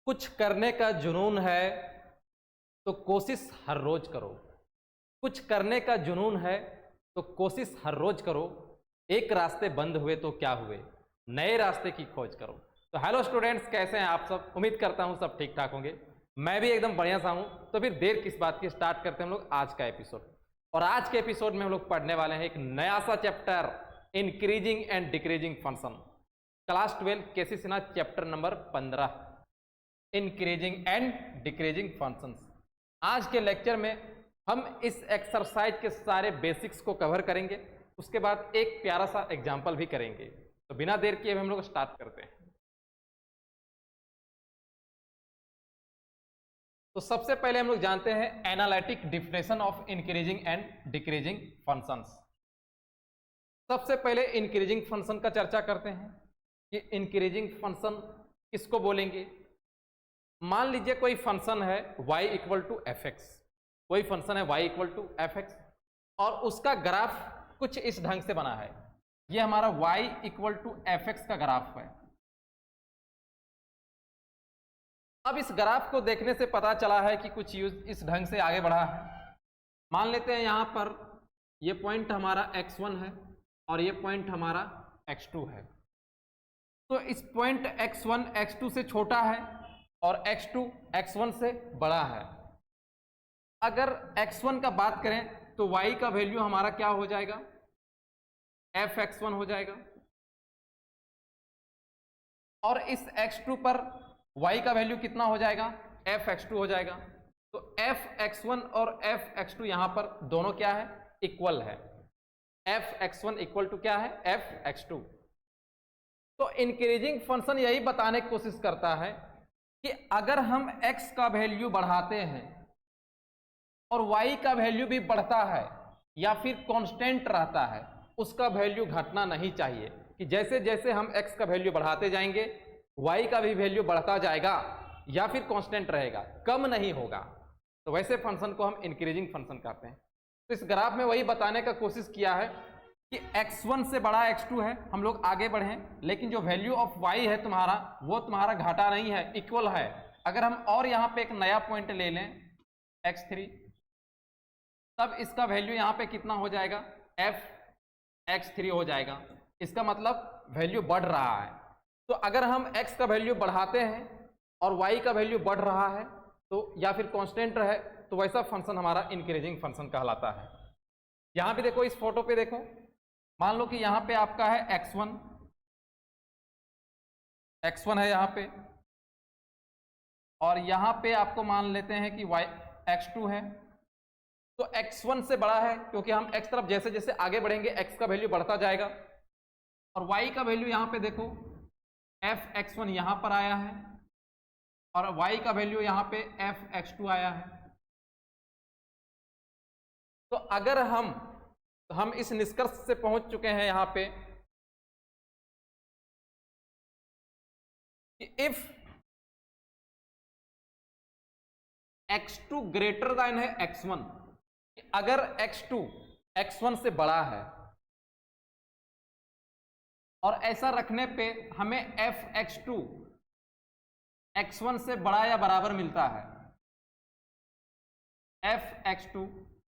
कुछ करने का जुनून है तो कोशिश हर रोज करो। कुछ करने का जुनून है तो कोशिश हर रोज करो। एक रास्ते बंद हुए तो क्या हुए, नए रास्ते की खोज करो। तो हेलो स्टूडेंट्स, कैसे हैं आप सब? उम्मीद करता हूं सब ठीक ठाक होंगे। मैं भी एकदम बढ़िया सा हूं। तो फिर देर किस बात की, स्टार्ट करते हैं हम लोग आज का एपिसोड। और आज के एपिसोड में हम लोग पढ़ने वाले हैं एक नया सा chapter, increasing and decreasing function, class 12 KC Sinha, chapter number 15, increasing and decreasing functions. आज के लेक्चर में हम इस एक्सरसाइज के सारे बेसिक्स को कवर करेंगे, उसके बाद एक प्यारा सा एग्जाम्पल भी करेंगे। तो बिना देर किए हम लोग स्टार्ट करते हैं। तो सबसे पहले हम लोग जानते हैं analytic definition of increasing and decreasing functions. सबसे पहले इंक्रीजिंग फंक्शन का चर्चा करते हैं कि इंक्रीजिंग फंक्शन किसको बोलेंगे। मान लीजिए कोई फंक्शन है y equal to F X, कोई फंक्शन है y equal to F X और उसका ग्राफ कुछ इस ढंग से बना है। ये हमारा y equal to F X का ग्राफ है। अब इस ग्राफ को देखने से पता चला है कि कुछ यूज इस ढंग से आगे बढ़ा है। मान लेते हैं यहां पर ये पॉइंट हमारा x1 है और ये पॉइंट हमारा x2 है। तो इस पॉइंट x1 x2 से छोटा है और x2 x1 से बड़ा है। अगर x1 का बात करें तो y का वैल्यू हमारा क्या हो जाएगा, f(x1) हो जाएगा। और इस x2 पर y का वैल्यू कितना हो जाएगा, f(x2) हो जाएगा। तो f(x1) और f(x2) यहां पर दोनों क्या है, इक्वल है। f(x1) इक्वल टू क्या है, f(x2). तो इंक्रीजिंग फंक्शन यही बताने की कोशिश करता है कि अगर हम x का वैल्यू बढ़ाते हैं और y का वैल्यू भी बढ़ता है या फिर कांस्टेंट रहता है, उसका वैल्यू घटना नहीं चाहिए। कि जैसे जैसे हम x का वैल्यू बढ़ाते जाएंगे y का भी वैल्यू बढ़ता जाएगा या फिर कांस्टेंट रहेगा, कम नहीं होगा। तो वैसे फंक्शन को हम इंक्रीजिंग फंक्शन कहते हैं। तो इस ग्राफ में वही बताने का कोशिश किया है कि x1 से बड़ा x2 है, हम लोग आगे बढ़े, लेकिन जो वैल्यू ऑफ y है तुम्हारा, वो तुम्हारा घाटा नहीं है, इक्वल है। अगर हम और यहाँ पे एक नया पॉइंट ले लें x3, तब इसका वैल्यू यहाँ पे कितना हो जाएगा, f(x3) हो जाएगा। इसका मतलब वैल्यू बढ़ रहा है। तो अगर हम x का वैल्यू बढ़ाते हैं और y का वैल्यू बढ़ रहा है तो या फिर कांस्टेंट रहे, तो वैसा फंक्शन हमारा इंक्रीजिंग फंक्शन कहलाता है। यहाँ पे देखो, इस फोटो पे देखो, मान लो कि यहाँ पे आपका है x1 है यहाँ पे, और यहाँ पे आपको मान लेते हैं कि x2 है। तो x1 से बड़ा है क्योंकि हम x तरफ जैसे जैसे आगे बढ़ेंगे x का वैल्यू बढ़ता जाएगा। और y का वैल्यू यहाँ पे देखो, f(x1) यहाँ पर आया है और y का वैल्यू यहाँ पे f(x2) आया है। तो अगर हम इस निष्कर्ष से पहुंच चुके हैं यहाँ पे कि इफ x2 ग्रेटर देन है x1, अगर x2 x1 से बड़ा है, और ऐसा रखने पे हमें f(x2) x1 से बड़ा या बराबर मिलता है, f(x2)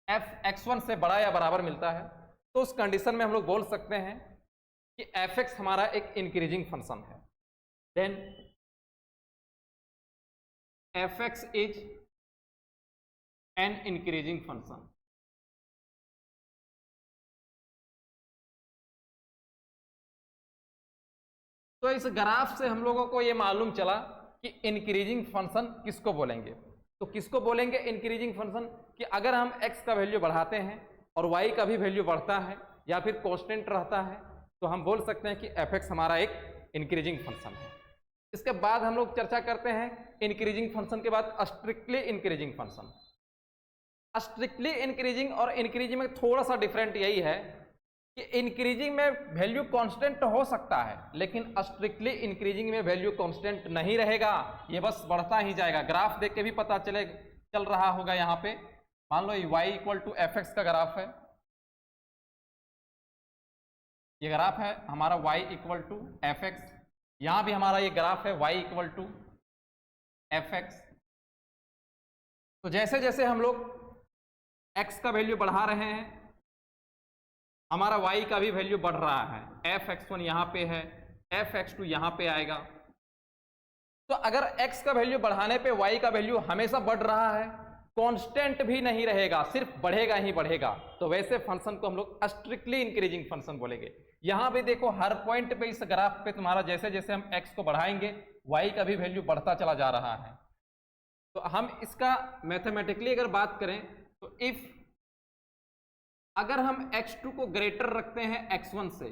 f(x1) से बड़ा या बराबर मिलता है, तो उस कंडीशन में हम लोग बोल सकते हैं कि f(x) हमारा एक इंक्रीजिंग फंक्शन है। Then f(x) is an increasing function. तो इस ग्राफ से हम लोगों को ये मालूम चला कि इंक्रीजिंग फंक्शन किसको बोलेंगे। तो किसको बोलेंगे इंक्रीजिंग फंक्शन, कि अगर हम x का वैल्यू बढ़ाते हैं और y का भी वैल्यू बढ़ता है या फिर कांस्टेंट रहता है, तो हम बोल सकते हैं कि f(x) हमारा एक इंक्रीजिंग फंक्शन है। इसके बाद हम लोग चर्चा करते हैं इंक्रीजिंग फंक्शन के बाद strictly increasing function. Strictly increasing और इंक्रीजिंग में थोड़ा सा डिफरेंट यही है कि इंक्रीजिंग में वैल्यू कांस्टेंट हो सकता है, लेकिन स्ट्रिक्टली इंक्रीजिंग में वैल्यू कांस्टेंट नहीं रहेगा, ये बस बढ़ता ही जाएगा। ग्राफ देख के भी पता चल रहा होगा। यहाँ पे मान लो y इक्वल टू f(x) का ग्राफ है, ये ग्राफ है हमारा y इक्वल टू f(x), यहाँ भी हमारा ये ग्राफ है y equal to F X. तो जैसे जैसे हम लोग x का वैल्यू बढ़ा रहे हैं, हमारा y का भी वैल्यू बढ़ रहा है। एफ एक्स वन यहाँ पे है, एफ एक्स टू यहाँ पे आएगा। तो अगर x का वैल्यू बढ़ाने पे y का वैल्यू हमेशा बढ़ रहा है, कांस्टेंट भी नहीं रहेगा, सिर्फ बढ़ेगा ही बढ़ेगा, तो वैसे फंक्शन को हम लोग स्ट्रिक्टली इंक्रीजिंग फंक्शन बोलेंगे। यहां भी देखो हर पॉइंट पे इस ग्राफ पे तुम्हारा जैसे जैसे हम x को बढ़ाएंगे y का भी वैल्यू बढ़ता चला जा रहा है। तो हम इसका मैथमेटिकली अगर बात करें तो इफ अगर हम x2 को ग्रेटर रखते हैं x1 से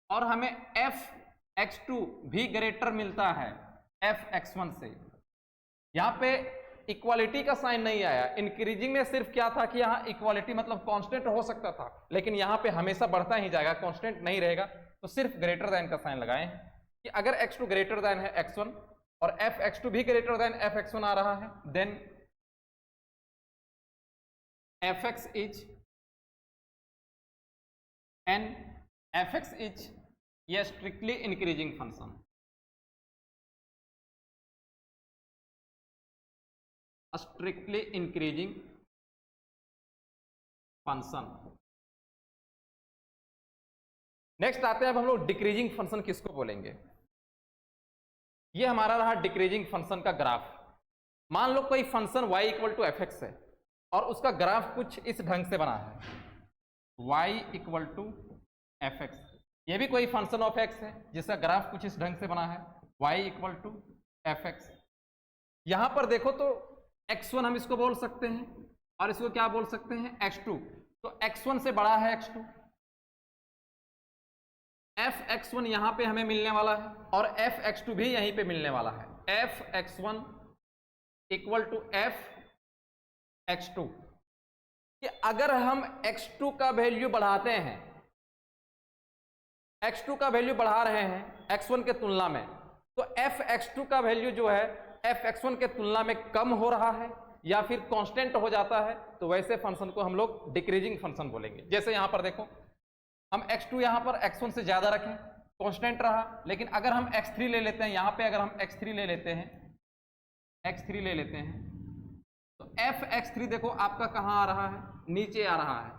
और हमें f(x2) भी ग्रेटर मिलता है f(x1) से, यहां पे इक्वालिटी का साइन नहीं आया। इंक्रीजिंग में सिर्फ क्या था कि यहाँ इक्वालिटी मतलब कांस्टेंट हो सकता था, लेकिन यहाँ पे हमेशा बढ़ता ही जाएगा, कांस्टेंट नहीं रहेगा। तो सिर्फ ग्रेटर देन का साइन लगाए कि अगर x2 ग्रेटर देन है x1 और f(x2) भी ग्रेटर देन f(x1) आ रहा है, then f(x) is and f(x) is ये strictly increasing function, strictly increasing function. Next आते हैं अब हम लोग डिक्रीजिंग फंक्शन किसको बोलेंगे। ये हमारा रहा डिक्रीजिंग फंक्शन का ग्राफ। मान लो कोई function y equal to f(x) है और उसका ग्राफ कुछ इस ढंग से बना है, y इक्वल टू f(x). ये भी कोई फंक्शन ऑफ x है जिसका ग्राफ कुछ इस ढंग से बना है, y इक्वल टू f(x). यहां पर देखो तो x1 हम इसको बोल सकते हैं और इसको क्या बोल सकते हैं, x2। तो x1 से बड़ा है x2, f(x1) यहां पे हमें मिलने वाला है और f(x2) भी यहीं पे मिलने वाला है। f(x1) इक्वल टू f(x2) कि अगर हम x2 का वैल्यू बढ़ाते हैं, x2 का वैल्यू बढ़ा रहे हैं x1 के तुलना में, तो f(x2) का वैल्यू जो है f(x1) के तुलना में कम हो रहा है या फिर कांस्टेंट हो जाता है, तो वैसे फंक्शन को हम लोग डिक्रीजिंग फंक्शन बोलेंगे। जैसे यहां पर देखो हम x2 यहां पर x1 से ज्यादा रखें, कांस्टेंट रहा, लेकिन अगर हम x3 ले लेते हैं, यहां पे अगर हम x3 ले लेते हैं तो f(x3) देखो आपका कहां आ रहा है, नीचे आ रहा है,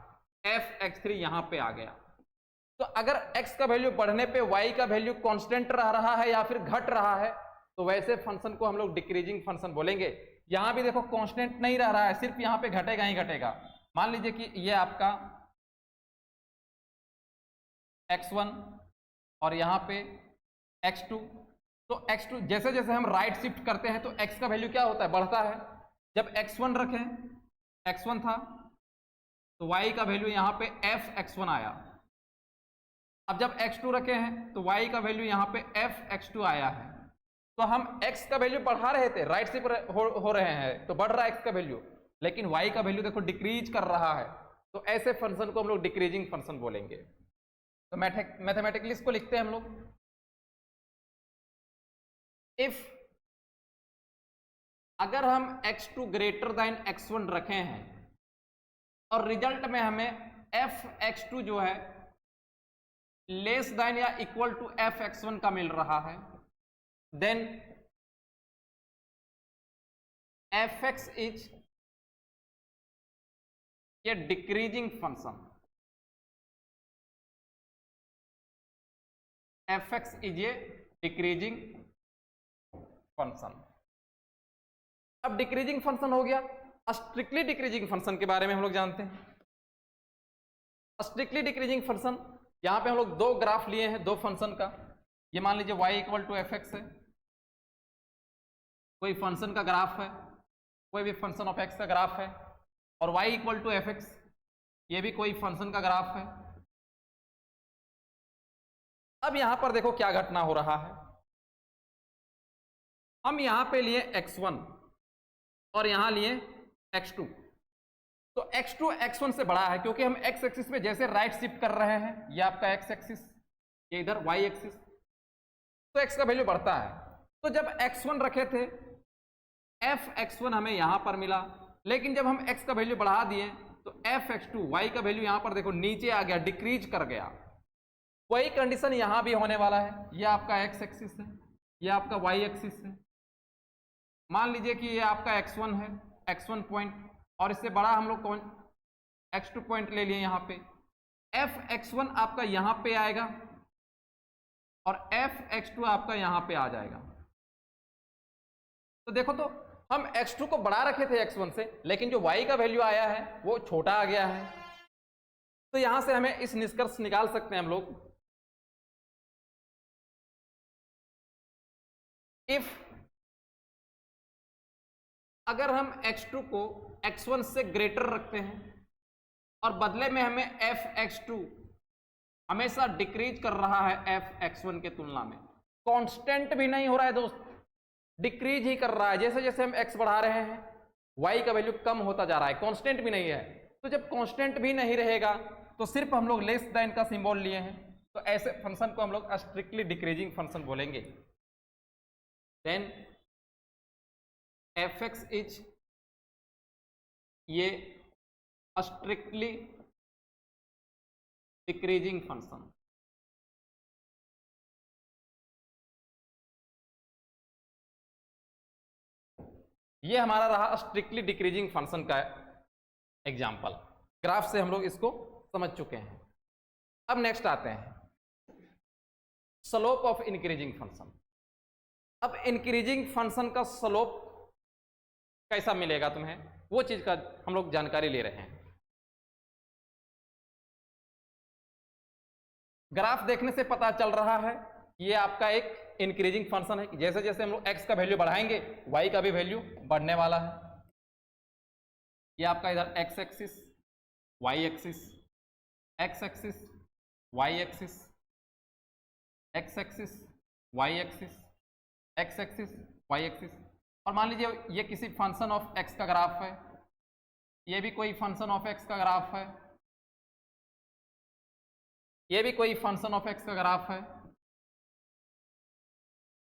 f(x3) यहां पे आ गया। तो अगर x का वैल्यू बढ़ने पे y का वैल्यू कांस्टेंट रह रहा है या फिर घट रहा है, तो वैसे फंक्शन को हम लोग डिक्रीजिंग फंक्शन बोलेंगे। यहां भी देखो कांस्टेंट नहीं रह रहा है, सिर्फ यहां पे घटेगा ही घटेगा। मान लीजिए कि ये आपका x1 और यहां पे x2, तो x2 जैसे जैसे हम राइट शिफ्ट करते हैं तो x का वैल्यू क्या होता है, बढ़ता है। जब x1 रखें, x1 था तो y का वैल्यू यहां पे f(x1) आया। अब जब x2 रखे हैं तो y का वैल्यू यहां पे f(x2) आया है। तो हम x का वैल्यू बढ़ा रहे थे, राइट शिफ्ट हो रहे हैं तो बढ़ रहा है x का वैल्यू, लेकिन y का वैल्यू देखो डिक्रीज कर रहा है। तो ऐसे फंक्शन को हम लोग डिक्रीजिंग फंक्शन बोलेंगे। तो मैथमेटिकली इसको लिखते हैं हम लोग, इफ अगर हम x2 ग्रेटर देन x1 रखे हैं और रिजल्ट में हमें f(x2) जो है लेस देन या इक्वल टू f(x1) का मिल रहा है, देन f(x) इज ये डिक्रीजिंग फंक्शन, f(x) इज ये डिक्रीजिंग फंक्शन। अब डिक्रीजिंग फंक्शन हो गया। स्ट्रिक्टली डिक्रीजिंग फंक्शन के बारे में हम लोग जानते हैं। स्ट्रिक्टली डिक्रीजिंग फंक्शन, यहां पे हम लोग दो ग्राफ लिए हैं, दो फंक्शन का। ये मान लीजिए y इक्वल टू f(x) है, कोई फंक्शन का ग्राफ है, कोई भी फंक्शन ऑफ x का ग्राफ है, और y इक्वल टू f(x) ये भी कोई फंक्शन का ग्राफ है। अब यहां पर देखो क्या घटना हो रहा है। हम यहां पे लिए x1 और यहां लिए x2, तो x2 x1 से बड़ा है क्योंकि हम x एक्सिस पे जैसे राइट शिफ्ट कर रहे हैं, ये आपका x एक्सिस, ये इधर y एक्सिस, तो x का वैल्यू बढ़ता है। तो जब x1 रखे थे f(x1) हमें यहां पर मिला, लेकिन जब हम x का वैल्यू बढ़ा दिए तो f(x2) y का वैल्यू यहां पर देखो नीचे आ गया, डिक्रीज कर गया। वही कंडीशन यहां भी होने वाला है। यह आपका x एक्सिस है, यह आपका y एक्सिस है, मान लीजिए कि ये आपका x1 है, x1 पॉइंट, और इससे बड़ा हम लोग कौन x2 पॉइंट ले लिए यहाँ पे। f(x1) आपका यहाँ पे आएगा और f(x2) आपका यहाँ पे आ जाएगा। तो देखो, तो हम x2 को बढ़ा रखे थे x1 से, लेकिन जो y का वैल्यू आया है वो छोटा आ गया है। तो यहां से हमें इस निष्कर्ष निकाल सकते हैं हम लोग, इफ अगर हम x2 को x1 से ग्रेटर रखते हैं और बदले में हमें f(x2) हमेशा डिक्रीज कर रहा है f(x1) के तुलना में, कांस्टेंट भी नहीं हो रहा है दोस्त, डिक्रीज ही कर रहा है। जैसे जैसे हम x बढ़ा रहे हैं y का वैल्यू कम होता जा रहा है, कांस्टेंट भी नहीं है। तो जब कांस्टेंट भी नहीं रहेगा तो सिर्फ हम लोग लेस देन का सिंबल लिए हैं, तो ऐसे फंक्शन को हम लोग स्ट्रिक्टली डिक्रीजिंग फंक्शन बोलेंगे। देन f(x) इज ये स्ट्रिक्टली डिक्रीजिंग फंक्शन। ये हमारा रहा स्ट्रिक्टली डिक्रीजिंग फंक्शन का एग्जाम्पल। ग्राफ से हम लोग इसको समझ चुके हैं। अब नेक्स्ट आते हैं स्लोप ऑफ इंक्रीजिंग फंक्शन। अब इंक्रीजिंग फंक्शन का स्लोप कैसा मिलेगा तुम्हें, वो चीज का हम लोग जानकारी ले रहे हैं। ग्राफ देखने से पता चल रहा है ये आपका एक इंक्रीजिंग फंक्शन है। जैसे जैसे हम लोग x का वैल्यू बढ़ाएंगे y का भी वैल्यू बढ़ने वाला है। ये आपका इधर x axis, y axis, x axis, y axis, x axis, y axis, x axis, y axis. और मान लीजिए ये किसी फंक्शन ऑफ x का ग्राफ है, ये भी कोई फंक्शन ऑफ x का ग्राफ है, ये भी कोई फंक्शन ऑफ x का ग्राफ है,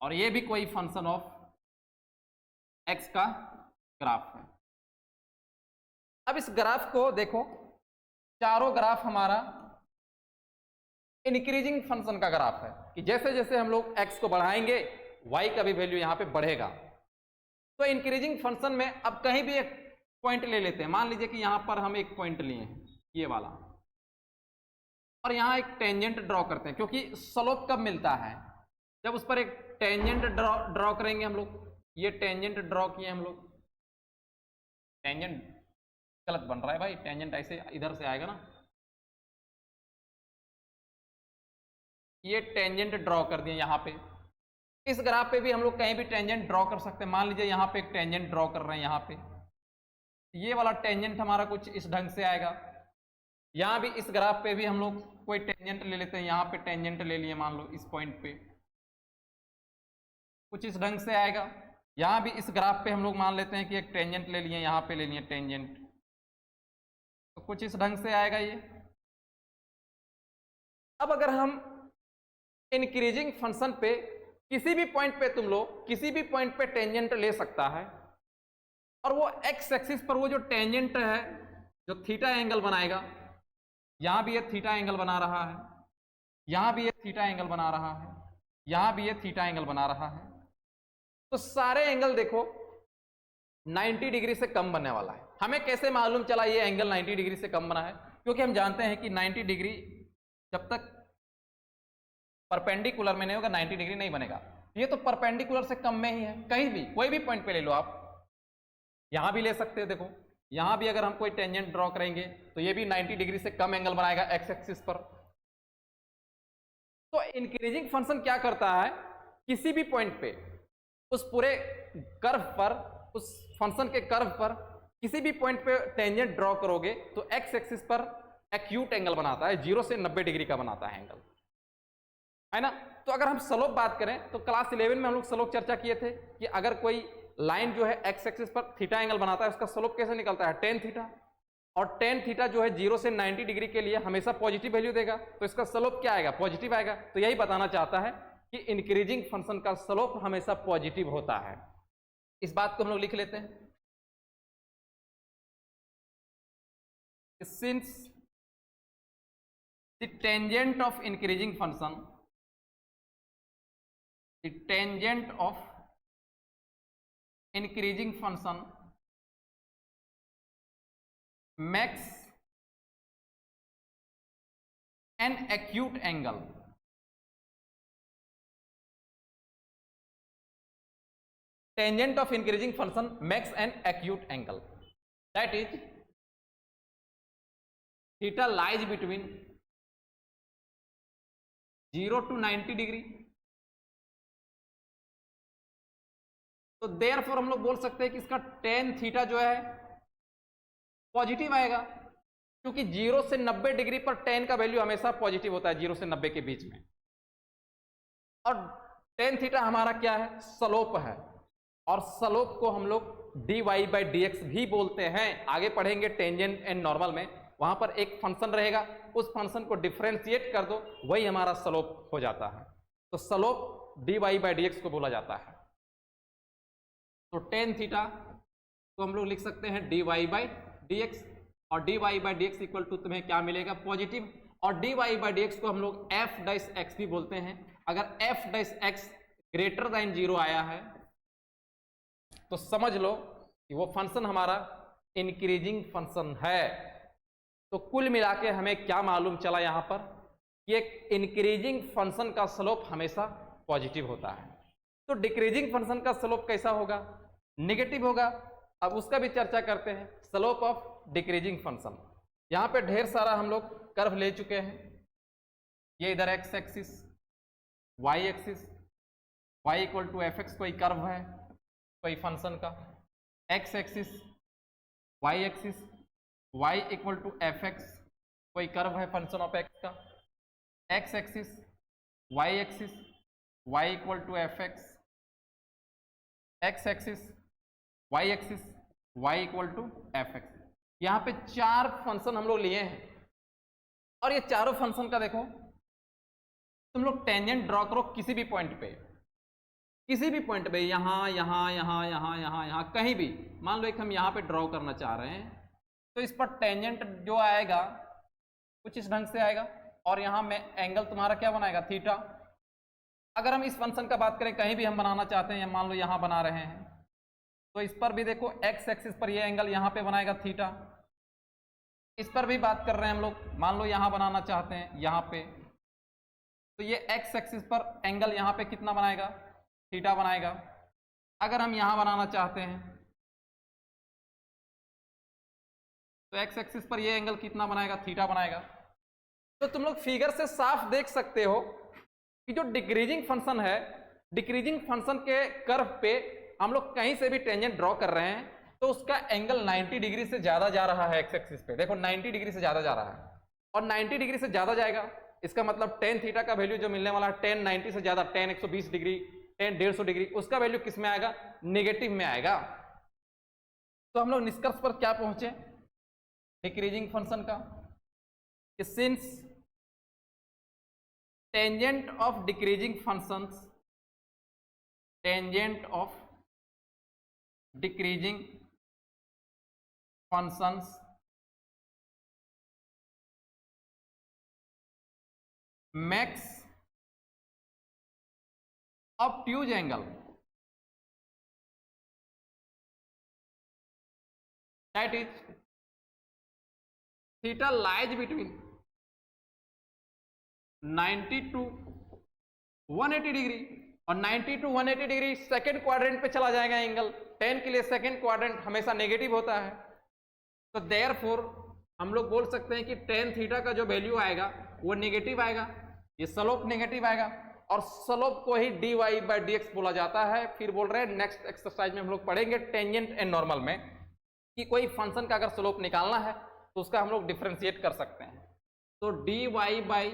और ये भी कोई फंक्शन ऑफ x का ग्राफ है। अब इस ग्राफ को देखो, चारों ग्राफ हमारा इंक्रीजिंग फंक्शन का ग्राफ है कि जैसे जैसे हम लोग x को बढ़ाएंगे y का भी वैल्यू यहां पे बढ़ेगा। तो इंक्रीजिंग फंक्शन में अब कहीं भी एक पॉइंट ले लेते हैं। मान लीजिए कि यहां पर हम एक पॉइंट लिए हैं, ये वाला, और यहां एक टेंजेंट ड्रॉ करते हैं, क्योंकि स्लोप कब मिलता है, जब उस पर एक टेंजेंट ड्रॉ करेंगे हम लोग। ये टेंजेंट ड्रॉ किए हम लोग, टेंजेंट गलत बन रहा है भाई, टेंजेंट ऐसे इधर से आएगा ना, ये टेंजेंट ड्रॉ कर दिए यहाँ पे। इस ग्राफ पे भी हम लोग कहीं भी टेंजेंट ड्रॉ कर सकते हैं। मान लीजिए यहाँ पे एक टेंजेंट ड्रॉ कर रहे हैं, यहाँ पे ये वाला टेंजेंट हमारा कुछ इस ढंग से आएगा। यहाँ भी इस ग्राफ पे भी हम लोग कोई टेंजेंट ले लेते हैं, यहाँ पे टेंजेंट ले लिए मान लो इस पॉइंट पे, कुछ इस ढंग से आएगा। यहाँ भी इस ग्राफ पे हम लोग मान लेते हैं कि एक टेंजेंट ले लिए, यहाँ पे ले लिए टेंजेंट, तो कुछ इस ढंग से आएगा ये। अब अगर हम इंक्रीजिंग फंक्शन पे किसी भी पॉइंट पे तुम लोग किसी भी पॉइंट पे टेंजेंट ले सकता है, और वो एक्स एक्सिस पर वो जो टेंजेंट है जो थीटा एंगल बनाएगा, यहां भी ये थीटा एंगल बना रहा है, यहां भी ये थीटा एंगल बना रहा है, यहां भी ये थीटा एंगल बना रहा है, तो सारे एंगल देखो 90 डिग्री से कम बनने वाला है। हमें कैसे मालूम चला ये एंगल 90 डिग्री से कम बना है? क्योंकि हम जानते हैं कि 90 डिग्री जब तक परपेंडिकुलर में नहीं होगा 90 डिग्री नहीं बनेगा। ये तो परपेंडिकुलर से कम में ही है, कहीं भी कोई भी पॉइंट पे ले लो आप, यहां भी ले सकते हो। देखो यहां भी अगर हम कोई टेंजेंट ड्रॉ करेंगे तो ये भी 90 डिग्री से कम एंगल बनाएगा एक्स एक्सिस पर। तो इंक्रीजिंग फंक्शन क्या करता है, किसी भी पॉइंट पे उस पूरे कर्व पर, उस फंक्शन के कर्व पर किसी भी पॉइंट पे टेंजेंट ड्रॉ करोगे तो एक्स एक्सिस पर एक्यूट एंगल बनाता है, 0 से 90 डिग्री का बनाता है एंगल, है ना। तो अगर हम स्लोप बात करें तो क्लास 11 में हम लोग स्लोप चर्चा किए थे कि अगर कोई लाइन जो है एक्स एक्सिस पर थीटा एंगल बनाता है उसका स्लोप कैसे निकलता है, टेन थीटा। और टेन थीटा जो है 0 से 90 डिग्री के लिए हमेशा पॉजिटिव वैल्यू देगा, तो इसका स्लोप क्या आएगा, पॉजिटिव आएगा। तो यही बताना चाहता है कि इंक्रीजिंग फंक्शन का स्लोप हमेशा पॉजिटिव होता है। इस बात को हम लोग लिख लेते हैं। Since the tangent of increasing function, the tangent of increasing function makes an acute angle tangent of increasing function makes an acute angle, that is theta lies between 0 to 90 degree. तो देयरफॉर हम लोग बोल सकते हैं कि इसका tan theta जो है पॉजिटिव आएगा, क्योंकि 0 से 90 डिग्री पर tan का वैल्यू हमेशा पॉजिटिव होता है 0 से 90 के बीच में। और tan थीटा हमारा क्या है, स्लोप है, और स्लोप को हम लोग dy बाई dx भी बोलते हैं। आगे पढ़ेंगे टेंजेंट एंड नॉर्मल में, वहां पर एक फंक्शन रहेगा, उस फंक्शन को डिफरेंशिएट कर दो, वही हमारा स्लोप हो जाता है। तो स्लोप dy बाई dx को बोला जाता है। तो tan थीटा को हम लोग लिख सकते हैं dy बाई dx, और dy by dx equal to तुम्हें क्या मिलेगा, पॉजिटिव। और dy बाई dx को हम लोग f डैश x भी बोलते हैं। अगर f dash x greater than 0 आया है तो समझ लो कि वो फंक्शन हमारा इंक्रीजिंग फंक्शन है। तो कुल मिला के हमें क्या मालूम चला यहाँ पर कि एक इंक्रीजिंग फंक्शन का स्लोप हमेशा पॉजिटिव होता है। तो डिक्रीजिंग फंक्शन का स्लोप कैसा होगा, नेगेटिव होगा। अब उसका भी चर्चा करते हैं, स्लोप ऑफ डिक्रीजिंग फंक्शन। यहाँ पे ढेर सारा हम लोग कर्व ले चुके हैं। ये इधर X axis, Y axis, Y equal to F X कोई कर्व है कोई फंक्शन का, X axis, Y axis, Y equal to F X कोई कर्व है फंक्शन ऑफ एक्स का, X axis, Y axis, Y equal to F X, X axis, Y axis, Y equal to F X. यहाँ पे 4 function हम लोग लिए हैं, और ये चारों फंक्शन का देखो तुम लोग टेंजेंट ड्रॉ करो किसी भी पॉइंट पे, किसी भी पॉइंट पे, यहाँ यहाँ यहाँ यहाँ यहाँ यहाँ कहीं भी। मान लो एक हम यहाँ पे ड्रॉ करना चाह रहे हैं, तो इस पर टेंजेंट जो आएगा कुछ इस ढंग से आएगा, और यहाँ में एंगल तुम्हारा क्या बनाएगा, थीटा। अगर हम इस फंक्शन का बात करें, कहीं भी हम बनाना चाहते हैं, मान लो यहाँ बना रहे हैं, तो इस पर भी देखो एक्स एक्सिस पर ये एंगल यहाँ पे बनाएगा थीटा। इस पर भी बात कर रहे हैं हम लोग, मान लो यहाँ बनाना चाहते हैं यहाँ पे, तो ये एक्स एक्सिस पर एंगल यहाँ पे कितना बनाएगा, थीटा बनाएगा। अगर हम यहाँ बनाना चाहते हैं तो एक्स एक्सिस पर ये एंगल कितना बनाएगा, थीटा बनाएगा। तो तुम लोग फिगर से साफ देख सकते हो कि जो डिक्रीजिंग फंक्शन है, डिक्रीजिंग फंक्शन के कर्व पे हम लोग कहीं से भी टेंजेंट ड्रॉ कर रहे हैं तो उसका एंगल 90 डिग्री से ज्यादा जा रहा है। एक्स एक्सिस पे देखो 90 डिग्री से ज्यादा जा रहा है, और 90 डिग्री से ज्यादा जाएगा, इसका मतलब tan थीटा का वैल्यू जो मिलने वाला है tan 90 से ज्यादा, tan 120 डिग्री, tan 150 डिग्री, उसका वैल्यू किस में आएगा, नेगेटिव में आएगा। तो हम लोग निष्कर्ष पर क्या पहुंचे डिक्रीजिंग फंक्शन का, कि since tangent of decreasing functions, tangent of decreasing functions makes obtuse angle, that is theta lies between 90 to 180 degree, और 90 टू 180 डिग्री सेकेंड क्वाड्रेंट पे चला जाएगा एंगल। tan के लिए सेकेंड क्वाड्रेंट हमेशा नेगेटिव होता है। तो देयरफॉर हम लोग बोल सकते हैं कि tan थीटा का जो वैल्यू आएगा वो नेगेटिव आएगा, ये स्लोप नेगेटिव आएगा, और स्लोप को ही dy बाई dx बोला जाता है। फिर बोल रहे हैं नेक्स्ट एक्सरसाइज में हम लोग पढ़ेंगे टेंजेंट एंड नॉर्मल में कि कोई फंक्शन का अगर स्लोप निकालना है तो उसका हम लोग डिफरेंशिएट कर सकते हैं। तो dy by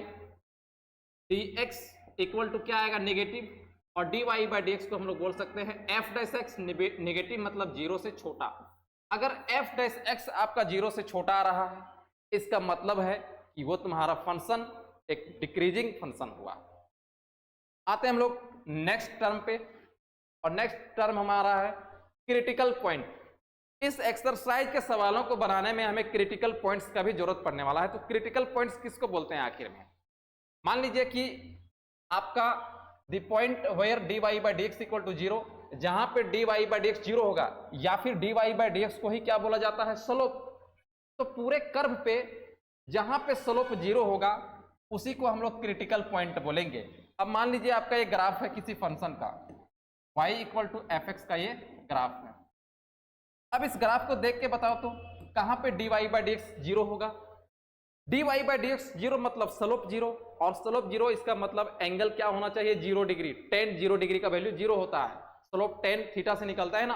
dx equal to क्या आएगा, नेगेटिव, और dy बाई dx को हम लोग बोल सकते हैं f डैश x, नेगेटिव मतलब 0 से छोटा। अगर f डैश x आपका 0 से छोटा आ रहा है, इसका मतलब है कि वो तुम्हारा फंक्शन एक डिक्रीजिंग फंक्शन हुआ। आते हैं हम लोग नेक्स्ट टर्म पे, और नेक्स्ट टर्म हमारा है क्रिटिकल पॉइंट। इस एक्सरसाइज के सवालों को बनाने में हमें क्रिटिकल पॉइंट्स का भी जरूरत पड़ने वाला है। तो क्रिटिकल पॉइंट्स किसको बोलते हैं आखिर में, मान लीजिए कि आपका the point where dy by dx equal to 0, जहां पे dy by D X zero होगा, या फिर dy बाई डी एक्स को ही क्या बोला जाता है, स्लोप। तो पूरे कर्व पे जहां पे स्लोप जीरो होगा उसी को हम लोग क्रिटिकल पॉइंट बोलेंगे। अब मान लीजिए आपका ये ग्राफ है किसी फंक्शन का, y equal to F X का ये ग्राफ है। अब इस ग्राफ को देख के बताओ तो कहां पे dy by D X zero होगा। dy by D X zero मतलब स्लोप जीरो, और स्लोप जीरो इसका मतलब एंगल क्या होना चाहिए, 0 डिग्री। टेन 0 डिग्री का वैल्यू जीरो होता है, स्लोप टेन थीटा से निकलता है ना।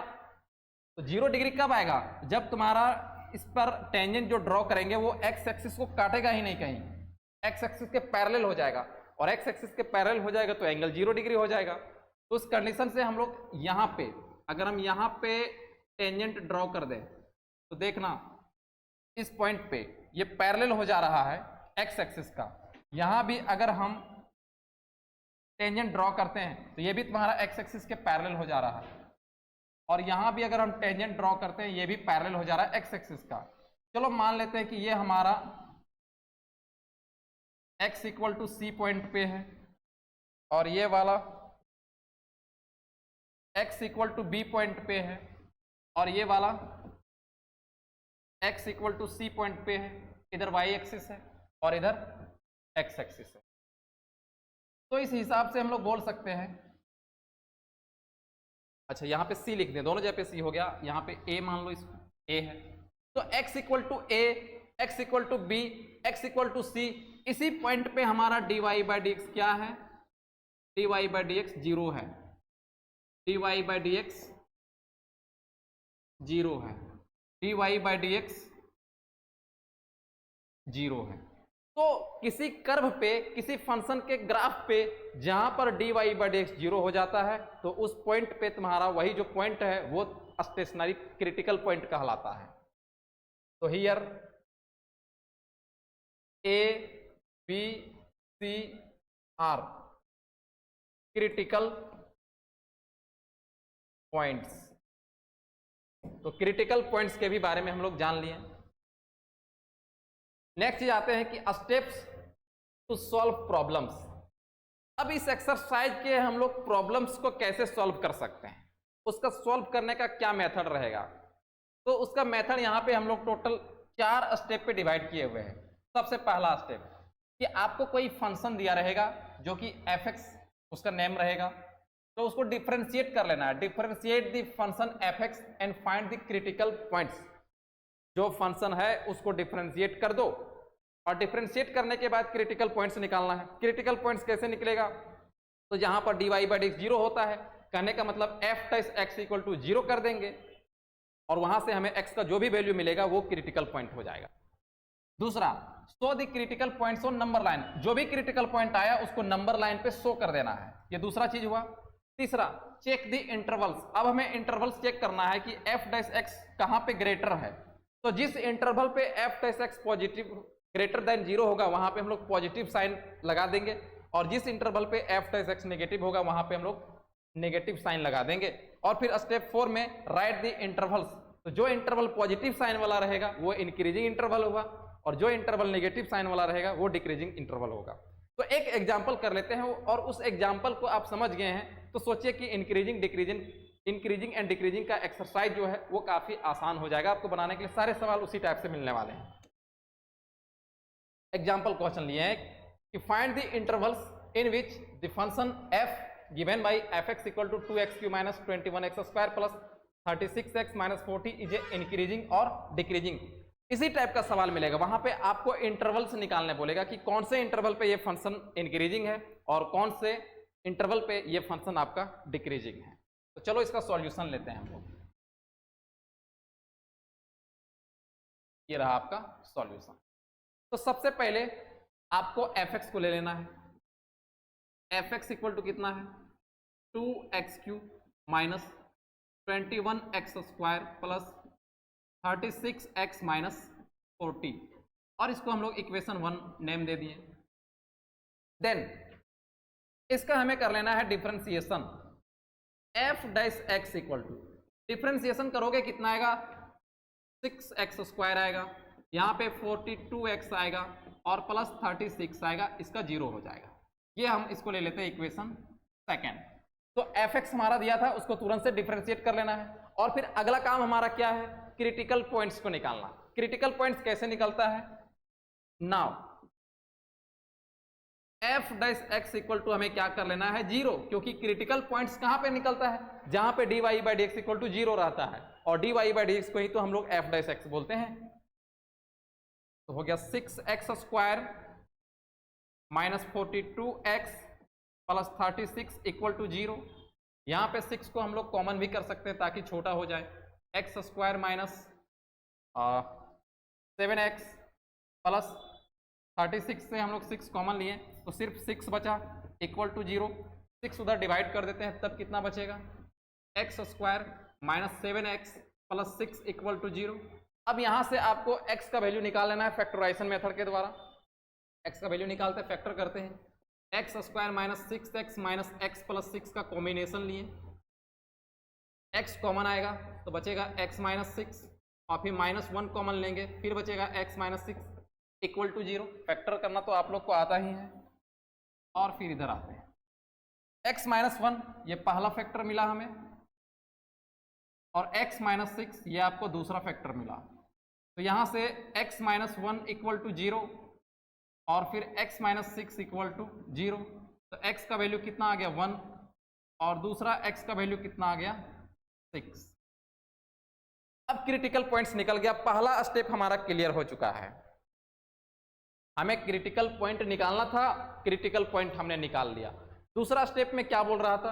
तो 0 डिग्री कब आएगा, जब तुम्हारा इस पर टेंजेंट जो ड्रॉ करेंगे वो एक्स एक्सिस को काटेगा ही नहीं, कहीं एक्स एक्सिस के पैरेलल हो जाएगा, और एक्स एक्सिस के पैरेलल हो जाएगा तो एंगल 0 डिग्री हो जाएगा। तो उस कंडीशन से हम लोग यहाँ पे, अगर हम यहाँ पे टेंजेंट ड्रॉ कर दें तो देखना इस पॉइंट पे ये पैरेलल हो जा रहा है एक्स एक्सिस का। यहाँ भी अगर हम टेंजेंट ड्रॉ करते हैं तो ये भी तुम्हारा एक्स एक्सिस के पैरेलल हो जा रहा है, और यहाँ भी अगर हम टेंजेंट ड्रॉ करते हैं ये भी पैरेलल हो जा रहा है एक्स एक्सिस का। चलो मान लेते हैं कि ये हमारा x equal to C point पे है, और ये वाला x equal to B point पे है, और ये वाला x equal to C point पे है। इधर y एक्सिस है और इधर x एक्सिस है। तो इस हिसाब से हम लोग बोल सकते हैं, अच्छा यहाँ पे c लिख दें, दोनों जगह पे c हो गया, यहाँ पे a मान लो, इसको a है। तो x equal to a, x equal to b, x equal to c, इसी पॉइंट पे हमारा dy बाई डी एक्स क्या है, dy by D X zero है, dy by D X zero है, dy by D X zero है। तो किसी कर्व पे, किसी फंक्शन के ग्राफ पे जहां पर dy by D X zero हो जाता है तो उस पॉइंट पे तुम्हारा वही जो पॉइंट है वो स्टेशनरी क्रिटिकल पॉइंट कहलाता है। तो here A, B, C are critical points. तो क्रिटिकल पॉइंट्स के भी बारे में हम लोग जान लिए। नेक्स्ट चीज आते हैं कि स्टेप्स टू सॉल्व प्रॉब्लम्स। अब इस एक्सरसाइज के हम लोग प्रॉब्लम्स को कैसे सॉल्व कर सकते हैं, उसका सॉल्व करने का क्या मेथड रहेगा। तो उसका मेथड यहाँ पे हम लोग टोटल 4 स्टेप पे डिवाइड किए हुए हैं। सबसे पहला स्टेप कि आपको कोई फंक्शन दिया रहेगा जो कि एफ एक्स उसका नेम रहेगा, तो उसको डिफरेंशिएट कर लेना है। Differentiate the function F x and find the critical points. जो फंक्शन है उसको डिफरेंशिएट कर दो, और डिफरेंशिएट करने के बाद क्रिटिकल पॉइंट्स निकालना है। क्रिटिकल पॉइंट्स कैसे निकलेगा, तो जहां पर dy by D X zero होता है, कहने का मतलब F times X equal to zero कर देंगे, और वहां से हमें x का जो भी वैल्यू मिलेगा वो क्रिटिकल पॉइंट हो जाएगा। दूसरा, show the critical points on number line. जो भी क्रिटिकल पॉइंट आया उसको नंबर लाइन पे शो कर देना है, ये दूसरा चीज हुआ। तीसरा, चेक द इंटरवल्स। अब हमें इंटरवल्स चेक करना है कि एफ डैश एक्स कहां पे ग्रेटर है। तो जिस इंटरवल पे F dash x positive greater than zero होगा वहां पे हम लोग पॉजिटिव साइन लगा देंगे, और जिस इंटरवल पे एफ डैश एक्स नेगेटिव होगा वहां पे हम लोग नेगेटिव साइन लगा देंगे। और फिर स्टेप 4 में राइट द इंटरवल्स। तो जो इंटरवल पॉजिटिव साइन वाला रहेगा वो इंक्रीजिंग इंटरवल होगा, और जो इंटरवल नेगेटिव साइन वाला रहेगा वो डिक्रीजिंग इंटरवल होगा। तो एक एग्जांपल कर लेते हैं, और उस एग्जांपल को आप समझ गए हैं तो सोचिए कि इंक्रीजिंग एंड डिक्रीजिंग का एक्सरसाइज जो है वो काफी आसान हो जाएगा आपको बनाने के लिए। सारे सवाल उसी टाइप से मिलने वाले हैं। एग्जाम्पल क्वेश्चन लिए हैं कि find the intervals in which the function f given by fx equal to 2x³ minus 21x square plus 36x minus 40 is a increasing और डिक्रीजिंग। इसी टाइप का सवाल मिलेगा, वहां पे आपको इंटरवल्स निकालने बोलेगा कि कौन से इंटरवल पे ये फंक्शन इंक्रीजिंग है और कौन से इंटरवल पे ये फंक्शन आपका डिक्रीजिंग है। तो चलो इसका सॉल्यूशन लेते हैं हम लोग। ये रहा आपका सॉल्यूशन। तो सबसे पहले आपको fx को ले लेना है। fx इक्वल टू कितना है, 2x³ minus 21x square plus 36x minus 40, और इसको हम लोग इक्वेशन 1 नेम दे दिए। देन इसका हमें कर लेना है differentiation. f dash x equal to, differentiation करोगे कितना आएगा, 6x स्क्वायर आएगा, यहाँ पे 42x आएगा और प्लस 36 आएगा, इसका 0 हो जाएगा। ये हम इसको ले लेते हैं इक्वेशन 2। तो एफ एक्स हमारा दिया था, उसको तुरंत से डिफरेंशिएट कर लेना है। और फिर अगला काम हमारा क्या है, क्रिटिकल पॉइंट्स को निकालना। क्रिटिकल पॉइंट्स कैसे निकलता है, now F dash X equal to हमें क्या कर लेना है, जीरो, क्योंकि क्रिटिकल पॉइंट्स कहां पे निकलता है, जहां पे dy by D X equal to zero रहता है, और dy बाई डी एक्स को ही तो हम लोग एफ डैश एक्स बोलते हैं। तो हो गया 6x square minus 42x plus 36 equal to zero. यहां पे 6 को हम लोग कॉमन भी कर सकते हैं ताकि छोटा हो जाए, x square minus 7x plus 36 से हम लोग 6 कॉमन लिए तो सिर्फ 6 बचा इक्वल टू जीरो। 6 उधर डिवाइड कर देते हैं तब कितना बचेगा, X square minus 7x plus 6 equal to zero. अब यहां से आपको x का वैल्यू निकाल लेना है फैक्टराइजेशन मेथड के द्वारा। x का वैल्यू निकालते हैं, फैक्टर करते हैं, x square minus 6x minus x plus 6 का कॉम्बिनेशन लिए, x कॉमन आएगा तो बचेगा x माइनस 6 और फिर माइनस 1 कॉमन लेंगे, फिर बचेगा x minus 6 equal to zero. Factor करना तो आप लोग को आता ही है। और फिर इधर आते हैं, x माइनस 1 ये पहला फैक्टर मिला हमें, और x माइनस 6 ये आपको दूसरा फैक्टर मिला। तो यहां से x minus 1 equal to zero और फिर x minus 6 equal to zero. तो x का वैल्यू कितना आ गया 1 और दूसरा x का वैल्यू कितना आ गया 6। अब क्रिटिकल पॉइंट्स निकल गया, पहला स्टेप हमारा क्लियर हो चुका है। हमें क्रिटिकल पॉइंट निकालना था, क्रिटिकल पॉइंट हमने निकाल लिया। दूसरा स्टेप में क्या बोल रहा था,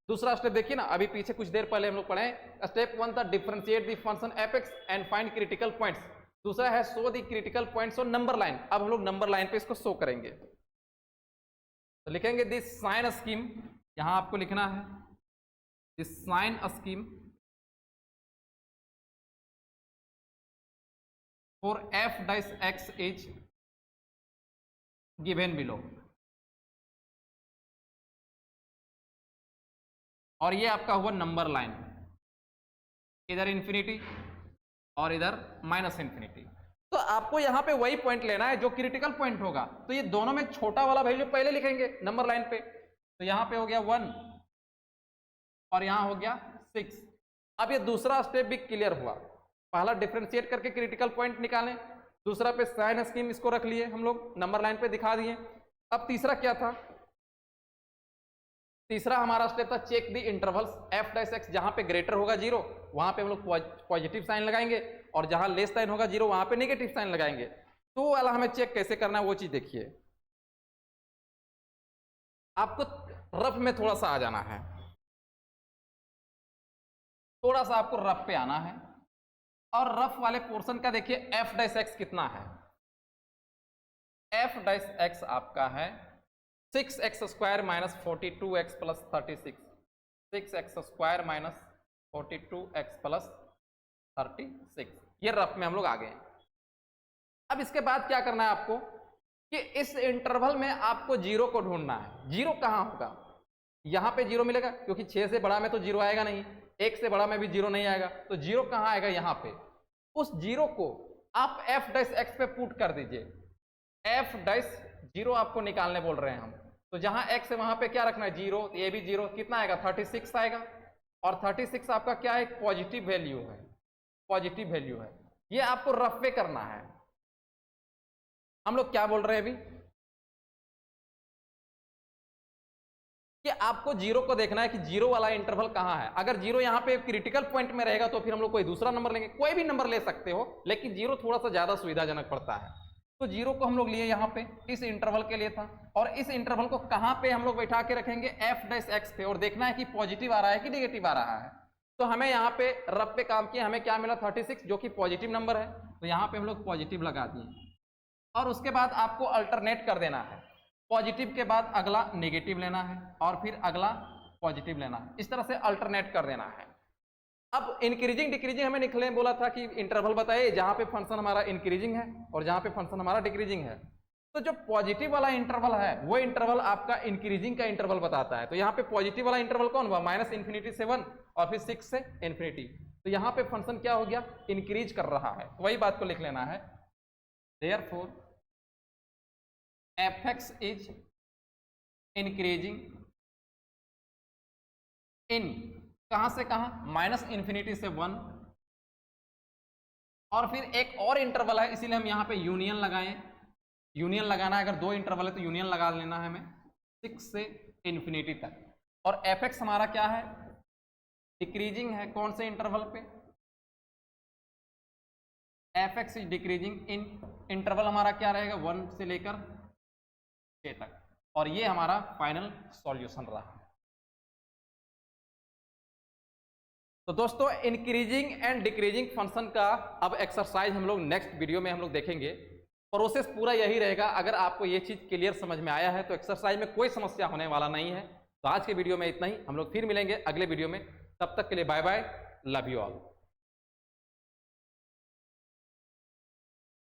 दूसरा स्टेप देखिए ना, अभी पीछे कुछ देर पहले हम लोग पढ़े, स्टेप 1 था differentiate the function F x and find critical points, दूसरा है show the critical points on number line. अब हम लोग नंबर लाइन पे इसको शो करेंगे, तो लिखेंगे दिस साइन स्कीम, यहां आपको लिखना है this sign scheme for F dash X is given below. और ये आपका हुआ नंबर लाइन, इधर इंफिनिटी और इधर माइनस इंफिनिटी। तो आपको यहां पे वही पॉइंट लेना है जो क्रिटिकल पॉइंट होगा। तो ये दोनों में छोटा वाला वैल्यू पहले लिखेंगे नंबर लाइन पे, तो यहां पे हो गया 1 और यहां हो गया 6। अब ये दूसरा स्टेप भी क्लियर हुआ, पहला डिफरेंशिएट करके क्रिटिकल पॉइंट निकालें, दूसरा पे साइन स्कीम इसको रख लिए हम लोग, नंबर लाइन पे दिखा दिए। अब तीसरा क्या था, तीसरा हमारा स्टेप था check the intervals F dash X, जहां पे ग्रेटर होगा जीरो वहां पे हम लोग पॉजिटिव साइन लगाएंगे और जहां लेस साइन होगा जीरो वहां पे नेगेटिव साइन लगाएंगे। तो वो वाला हमें चेक कैसे करना है वो चीज देखिए। आपको रफ में थोड़ा सा आ जाना है, थोड़ा सा आपको रफ पे आना है, और रफ वाले पोर्शन का देखिए एफ डैश एक्स कितना है, एफ डैश एक्स आपका है 6x square minus 42x plus 36, 6x square minus 42x plus 36, ये रफ में हम लोग आ गए। अब इसके बाद क्या करना है आपको कि इस इंटरवल में आपको जीरो को ढूंढना है। जीरो कहां होगा, यहां पे जीरो मिलेगा क्योंकि 6 से बड़ा में तो जीरो आएगा नहीं, 1 से बड़ा में भी जीरो नहीं आएगा, तो जीरो कहां आएगा यहां पे। उस जीरो को आप एफ डैश एक्स पे पुट कर दीजिए, एफ डैश जीरो आपको निकालने बोल रहे हैं हम, तो जहां x है वहां पे क्या रखना है जीरो, ये भी जीरो, कितना आएगा 36 आएगा, और 36 आपका क्या है, पॉजिटिव वैल्यू है, पॉजिटिव वैल्यू है। ये आपको रफ पे करना है। हम लोग क्या बोल रहे हैं अभी कि आपको जीरो को देखना है कि जीरो वाला इंटरवल कहां है। अगर जीरो यहां पे क्रिटिकल पॉइंट में रहेगा तो फिर हम लोग कोई दूसरा नंबर लेंगे, कोई भी नंबर ले सकते हो, लेकिन जीरो थोड़ा सा ज्यादा सुविधाजनक पड़ता है। तो जीरो को हम लोग लिए यहाँ पे इस इंटरवल के लिए था, और इस इंटरवल को कहाँ पे हम लोग बैठा के रखेंगे, एफ डैश एक्स पे, और देखना है कि पॉजिटिव आ रहा है कि नेगेटिव आ रहा है। तो हमें यहाँ पे रफ पे काम किया, हमें क्या मिला 36 जो कि पॉजिटिव नंबर है, तो यहाँ पे हम लोग पॉजिटिव लगा दिए। और उसके बाद आपको अल्टरनेट कर देना है, पॉजिटिव के बाद अगला नेगेटिव लेना है और फिर अगला पॉजिटिव लेना है, इस तरह से अल्टरनेट कर देना है। अब इंक्रीजिंग डिक्रीजिंग हमें निकलने बोला था कि इंटरवल बताइए जहां पे फंक्शन हमारा इंक्रीजिंग है और जहां पे फंक्शन हमारा डिक्रीजिंग है। तो जो पॉजिटिव वाला इंटरवल है वो इंटरवल आपका इंक्रीजिंग का इंटरवल बताता है। तो यहाँ पे पॉजिटिव वाला इंटरवल कौन हुआ, माइनस इन्फिनिटी से 1 और फिर 6 से इन्फिनिटी। तो यहाँ पे फंक्शन क्या हो गया, इंक्रीज कर रहा है। तो वही बात को लिख लेना है, therefore F x is increasing in कहां से कहां, माइनस इन्फिनिटी से 1, और फिर एक और इंटरवल है इसीलिए हम यहां पे यूनियन लगाएं। यूनियन लगाना है, अगर दो इंटरवल है तो यूनियन लगा लेना है हमें 6 से इन्फिनिटी तक। और एफ एक्स हमारा क्या है, डिक्रीजिंग है, कौन से इंटरवल पे, F x is decreasing in, interval हमारा क्या रहेगा 1 से लेकर 6 तक। और ये हमारा फाइनल सॉल्यूशन रहा। तो दोस्तों इंक्रीजिंग एंड डिक्रीजिंग फंक्शन का अब एक्सरसाइज हम लोग नेक्स्ट वीडियो में हम लोग देखेंगे। प्रोसेस पूरा यही रहेगा। अगर आपको ये चीज़ क्लियर समझ में आया है तो एक्सरसाइज में कोई समस्या होने वाला नहीं है। तो आज के वीडियो में इतना ही, हम लोग फिर मिलेंगे अगले वीडियो में। तब तक के लिए bye bye, love you all.